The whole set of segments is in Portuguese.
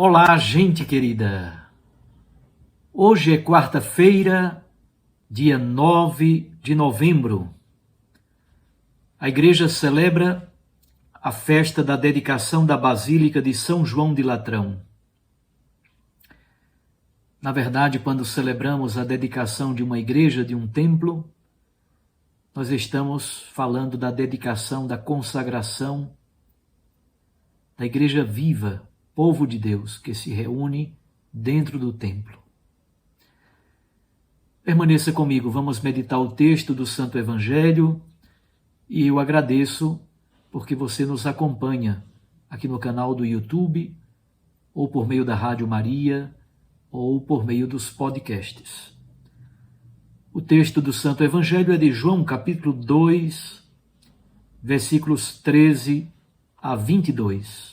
Olá, gente querida! Hoje é quarta-feira, dia 9 de novembro. A igreja celebra a festa da dedicação da Basílica de São João de Latrão. Na verdade, quando celebramos a dedicação de uma igreja, de um templo, nós estamos falando da dedicação, da consagração da igreja viva, povo de Deus, que se reúne dentro do templo. Permaneça comigo, vamos meditar o texto do Santo Evangelho e eu agradeço porque você nos acompanha aqui no canal do YouTube, ou por meio da Rádio Maria, ou por meio dos podcasts. O texto do Santo Evangelho é de João, capítulo 2, versículos 13 a 22.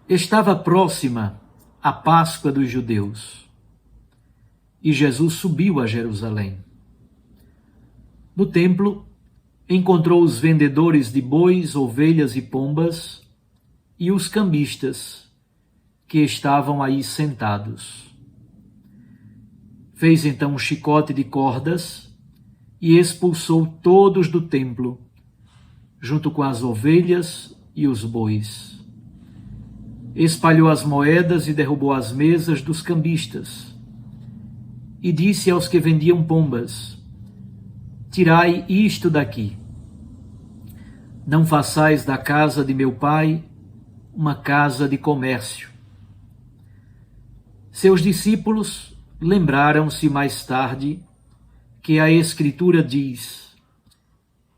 Estava próxima a Páscoa dos judeus e Jesus subiu a Jerusalém. No templo, encontrou os vendedores de bois, ovelhas e pombas e os cambistas que estavam aí sentados. Fez então um chicote de cordas e expulsou todos do templo, junto com as ovelhas e os bois. Espalhou as moedas e derrubou as mesas dos cambistas. E disse aos que vendiam pombas: Tirai isto daqui. Não façais da casa de meu pai uma casa de comércio. Seus discípulos lembraram-se mais tarde que a Escritura diz: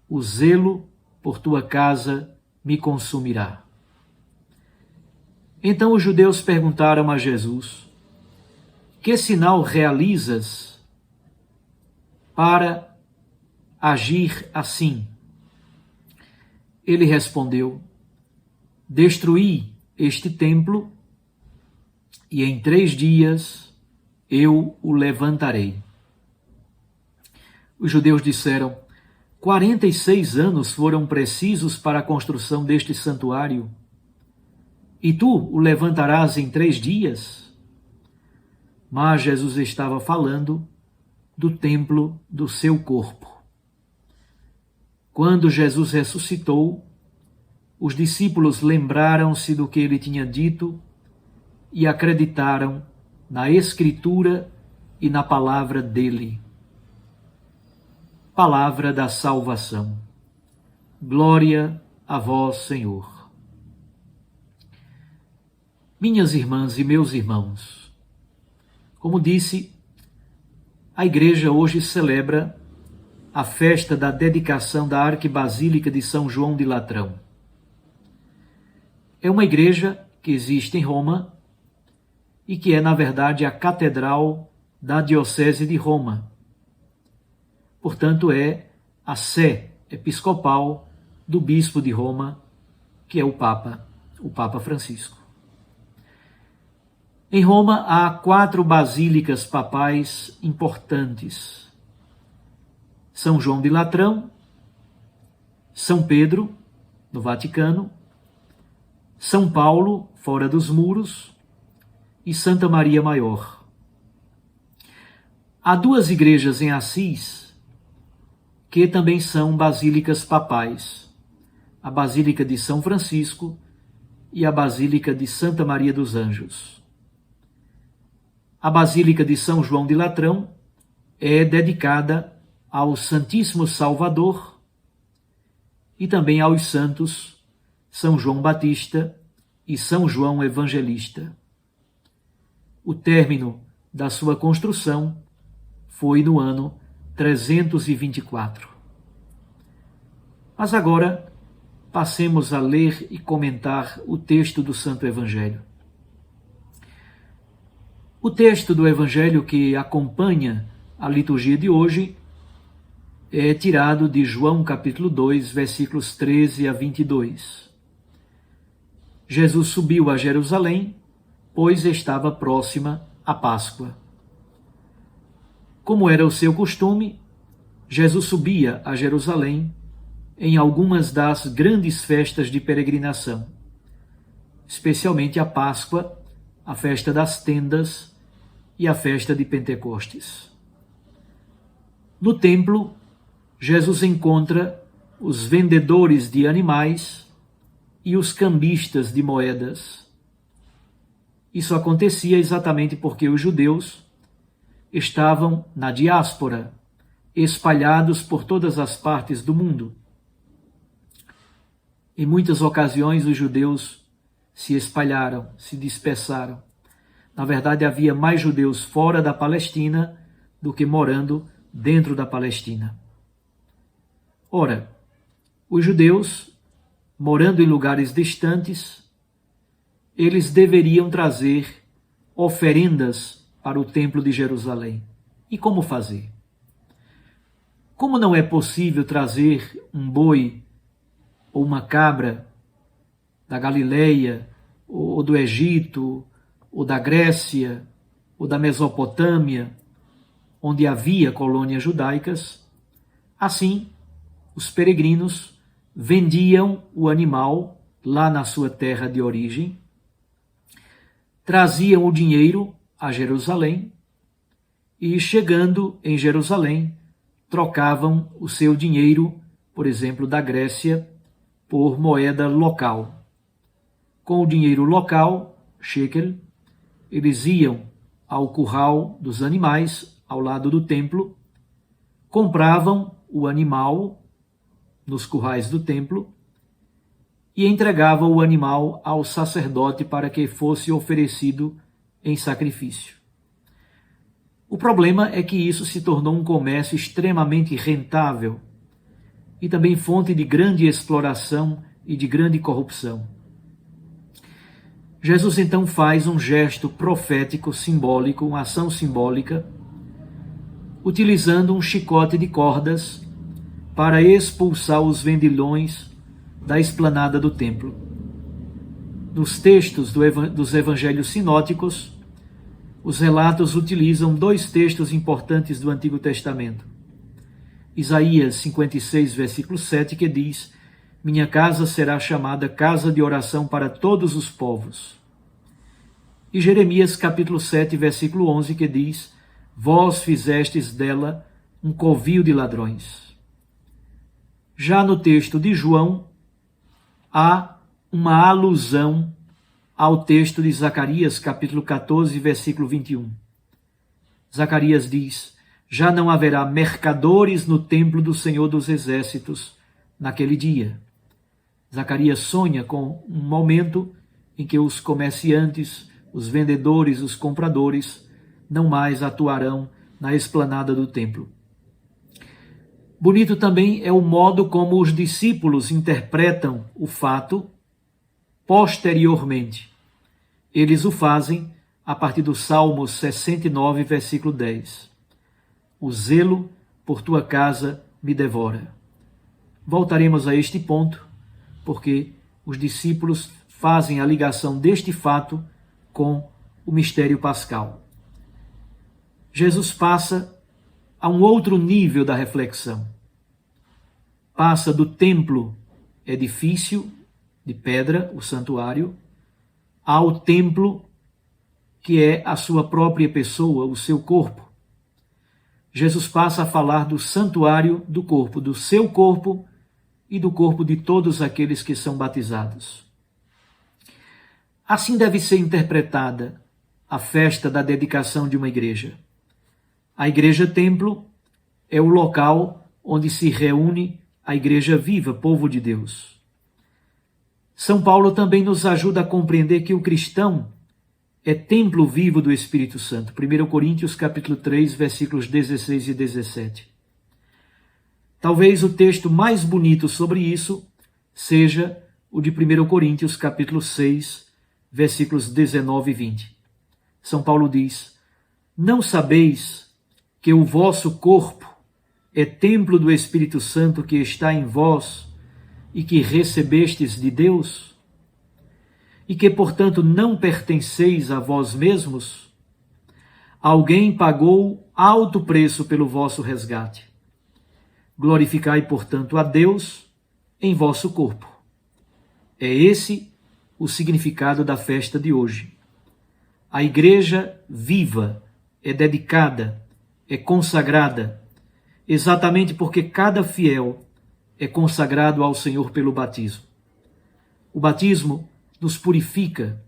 O zelo por tua casa me consumirá. Então os judeus perguntaram a Jesus: Que sinal realizas para agir assim? Ele respondeu: Destruí este templo e em 3 dias eu o levantarei. Os judeus disseram: 46 anos foram precisos para a construção deste santuário, e tu o levantarás em 3 dias? Mas Jesus estava falando do templo do seu corpo. Quando Jesus ressuscitou, os discípulos lembraram-se do que ele tinha dito e acreditaram na Escritura e na palavra dele. Palavra da salvação. Glória a vós, Senhor. Minhas irmãs e meus irmãos, como disse, a igreja hoje celebra a festa da dedicação da Arquibasílica de São João de Latrão. É uma igreja que existe em Roma e que é, na verdade, a catedral da Diocese de Roma. Portanto, é a sé episcopal do bispo de Roma, que é o Papa Francisco. Em Roma há 4 basílicas papais importantes: São João de Latrão, São Pedro, no Vaticano, São Paulo, fora dos muros, e Santa Maria Maior. Há 2 igrejas em Assis que também são basílicas papais: a Basílica de São Francisco e a Basílica de Santa Maria dos Anjos. A Basílica de São João de Latrão é dedicada ao Santíssimo Salvador e também aos santos São João Batista e São João Evangelista. O término da sua construção foi no ano 324. Mas agora passemos a ler e comentar o texto do Santo Evangelho. O texto do Evangelho que acompanha a liturgia de hoje é tirado de João capítulo 2, versículos 13 a 22. Jesus subiu a Jerusalém, pois estava próxima a Páscoa. Como era o seu costume, Jesus subia a Jerusalém em algumas das grandes festas de peregrinação, especialmente a Páscoa, a festa das tendas e a festa de Pentecostes. No templo, Jesus encontra os vendedores de animais e os cambistas de moedas. Isso acontecia exatamente porque os judeus estavam na diáspora, espalhados por todas as partes do mundo. Em muitas ocasiões, os judeus se espalharam, se dispersaram. Na verdade, havia mais judeus fora da Palestina do que morando dentro da Palestina. Ora, os judeus, morando em lugares distantes, eles deveriam trazer oferendas para o Templo de Jerusalém. E como fazer? Como não é possível trazer um boi ou uma cabra da Galileia, ou do Egito, ou da Grécia, ou da Mesopotâmia, onde havia colônias judaicas, assim, os peregrinos vendiam o animal lá na sua terra de origem, traziam o dinheiro a Jerusalém e, chegando em Jerusalém, trocavam o seu dinheiro, por exemplo, da Grécia, por moeda local. Com o dinheiro local, shekel, eles iam ao curral dos animais, ao lado do templo, compravam o animal nos currais do templo e entregavam o animal ao sacerdote para que fosse oferecido em sacrifício. O problema é que isso se tornou um comércio extremamente rentável e também fonte de grande exploração e de grande corrupção. Jesus então faz um gesto profético simbólico, uma ação simbólica, utilizando um chicote de cordas para expulsar os vendilhões da esplanada do templo. Nos textos dos evangelhos sinóticos, os relatos utilizam dois textos importantes do Antigo Testamento. Isaías 56, versículo 7, que diz: "Minha casa será chamada casa de oração para todos os povos." E Jeremias capítulo 7, versículo 11, que diz: "Vós fizestes dela um covil de ladrões." Já no texto de João, há uma alusão ao texto de Zacarias, capítulo 14, versículo 21. Zacarias diz: "Já não haverá mercadores no templo do Senhor dos Exércitos naquele dia." Zacarias sonha com um momento em que os comerciantes, os vendedores, os compradores não mais atuarão na esplanada do templo. Bonito também é o modo como os discípulos interpretam o fato posteriormente. Eles o fazem a partir do Salmo 69, versículo 10. "O zelo por tua casa me devora." Voltaremos a este ponto, porque os discípulos fazem a ligação deste fato com o mistério pascal. Jesus passa a um outro nível da reflexão. Passa do templo, edifício de pedra, o santuário, ao templo, que é a sua própria pessoa, o seu corpo. Jesus passa a falar do santuário do corpo, do seu corpo e do corpo de todos aqueles que são batizados. Assim deve ser interpretada a festa da dedicação de uma igreja. A igreja-templo é o local onde se reúne a igreja viva, povo de Deus. São Paulo também nos ajuda a compreender que o cristão é templo vivo do Espírito Santo. 1 Coríntios capítulo 3, versículos 16 e 17. Talvez o texto mais bonito sobre isso seja o de 1 Coríntios capítulo 6, versículos 19 e 20. São Paulo diz: "Não sabeis que o vosso corpo é templo do Espírito Santo que está em vós e que recebestes de Deus? E que, portanto, não pertenceis a vós mesmos? Alguém pagou alto preço pelo vosso resgate. Glorificai, portanto, a Deus em vosso corpo. É esse o significado da festa de hoje. A igreja viva é dedicada, é consagrada, exatamente porque cada fiel é consagrado ao Senhor pelo batismo. O batismo nos purifica,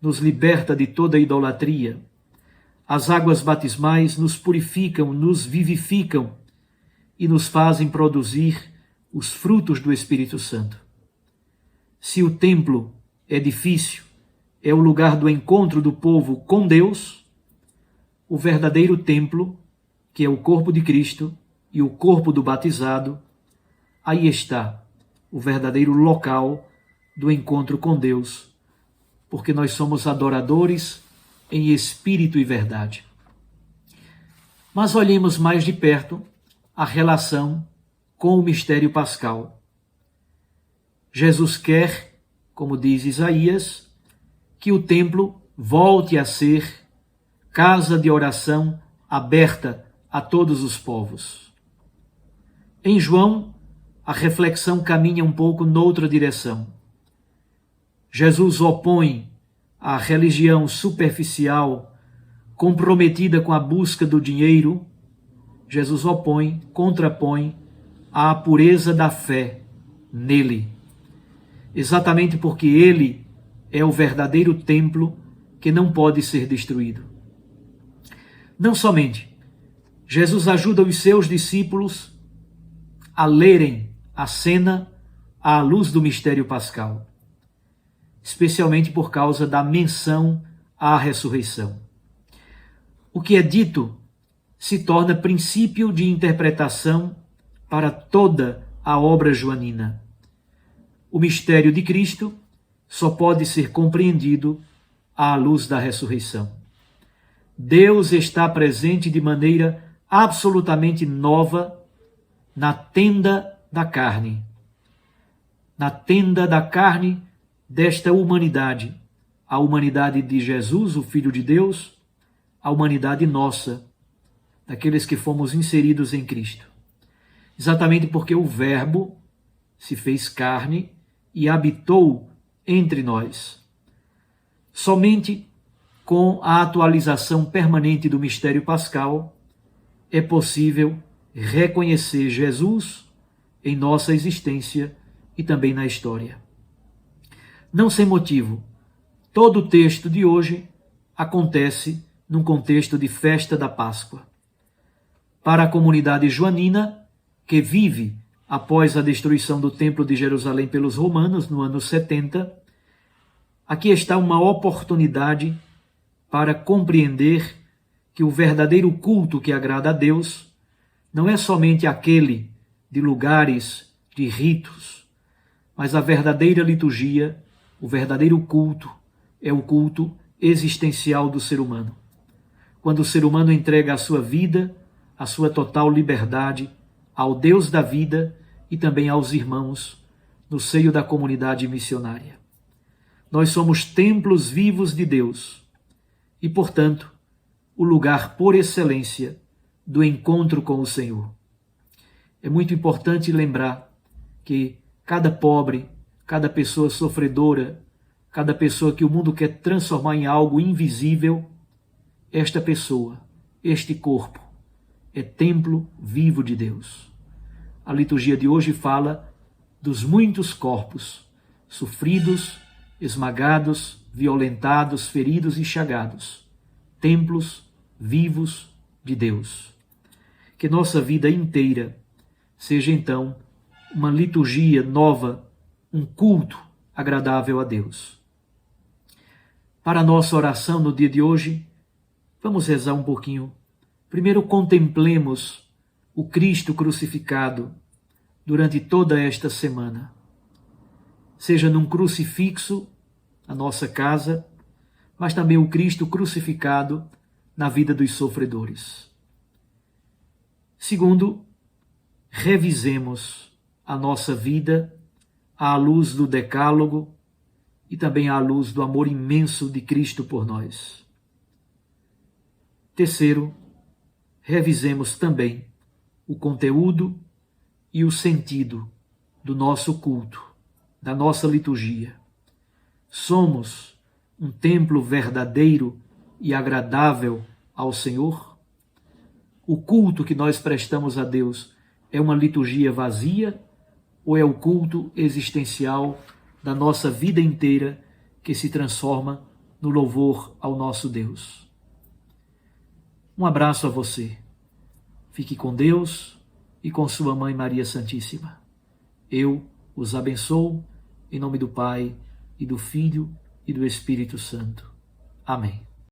nos liberta de toda idolatria. As águas batismais nos purificam, nos vivificam e nos fazem produzir os frutos do Espírito Santo. Se o templo é edifício, é o lugar do encontro do povo com Deus, o verdadeiro templo, que é o corpo de Cristo e o corpo do batizado, aí está o verdadeiro local do encontro com Deus, porque nós somos adoradores em espírito e verdade. Mas olhemos mais de perto a relação com o mistério pascal. Jesus quer, como diz Isaías, que o templo volte a ser casa de oração aberta a todos os povos. Em João, a reflexão caminha um pouco noutra direção. Jesus opõe a religião superficial, comprometida com a busca do dinheiro. Jesus opõe, contrapõe a pureza da fé nele. Exatamente porque ele é o verdadeiro templo que não pode ser destruído. Não somente, Jesus ajuda os seus discípulos a lerem a cena à luz do mistério pascal, especialmente por causa da menção à ressurreição. O que é dito se torna princípio de interpretação para toda a obra joanina. O mistério de Cristo só pode ser compreendido à luz da ressurreição. Deus está presente de maneira absolutamente nova na tenda da carne. Na tenda da carne desta humanidade, a humanidade de Jesus, o Filho de Deus, a humanidade nossa, daqueles que fomos inseridos em Cristo. Exatamente porque o Verbo se fez carne e habitou entre nós. Somente com a atualização permanente do mistério pascal é possível reconhecer Jesus em nossa existência e também na história. Não sem motivo, todo o texto de hoje acontece num contexto de festa da Páscoa. Para a comunidade joanina, que vive após a destruição do Templo de Jerusalém pelos romanos no ano 70, aqui está uma oportunidade para compreender que o verdadeiro culto que agrada a Deus não é somente aquele de lugares, de ritos, mas a verdadeira liturgia, o verdadeiro culto, é o culto existencial do ser humano. Quando o ser humano entrega a sua vida, a sua total liberdade ao Deus da vida e também aos irmãos no seio da comunidade missionária. Nós somos templos vivos de Deus e, portanto, o lugar por excelência do encontro com o Senhor. É muito importante lembrar que cada pobre, cada pessoa sofredora, cada pessoa que o mundo quer transformar em algo invisível, esta pessoa, este corpo, é templo vivo de Deus. A liturgia de hoje fala dos muitos corpos sofridos, esmagados, violentados, feridos e chagados, templos vivos de Deus. Que nossa vida inteira seja então uma liturgia nova, um culto agradável a Deus. Para a nossa oração no dia de hoje, vamos rezar um pouquinho. Primeiro contemplemos o Cristo crucificado durante toda esta semana. Seja num crucifixo na nossa casa, mas também o Cristo crucificado na vida dos sofredores. Segundo, revisemos a nossa vida à luz do Decálogo e também à luz do amor imenso de Cristo por nós. Terceiro, revisemos também o conteúdo e o sentido do nosso culto, da nossa liturgia. Somos um templo verdadeiro e agradável ao Senhor? O culto que nós prestamos a Deus é uma liturgia vazia ou é o culto existencial da nossa vida inteira que se transforma no louvor ao nosso Deus? Um abraço a você. Fique com Deus e com sua Mãe Maria Santíssima. Eu os abençoo em nome do Pai, e do Filho, e do Espírito Santo. Amém.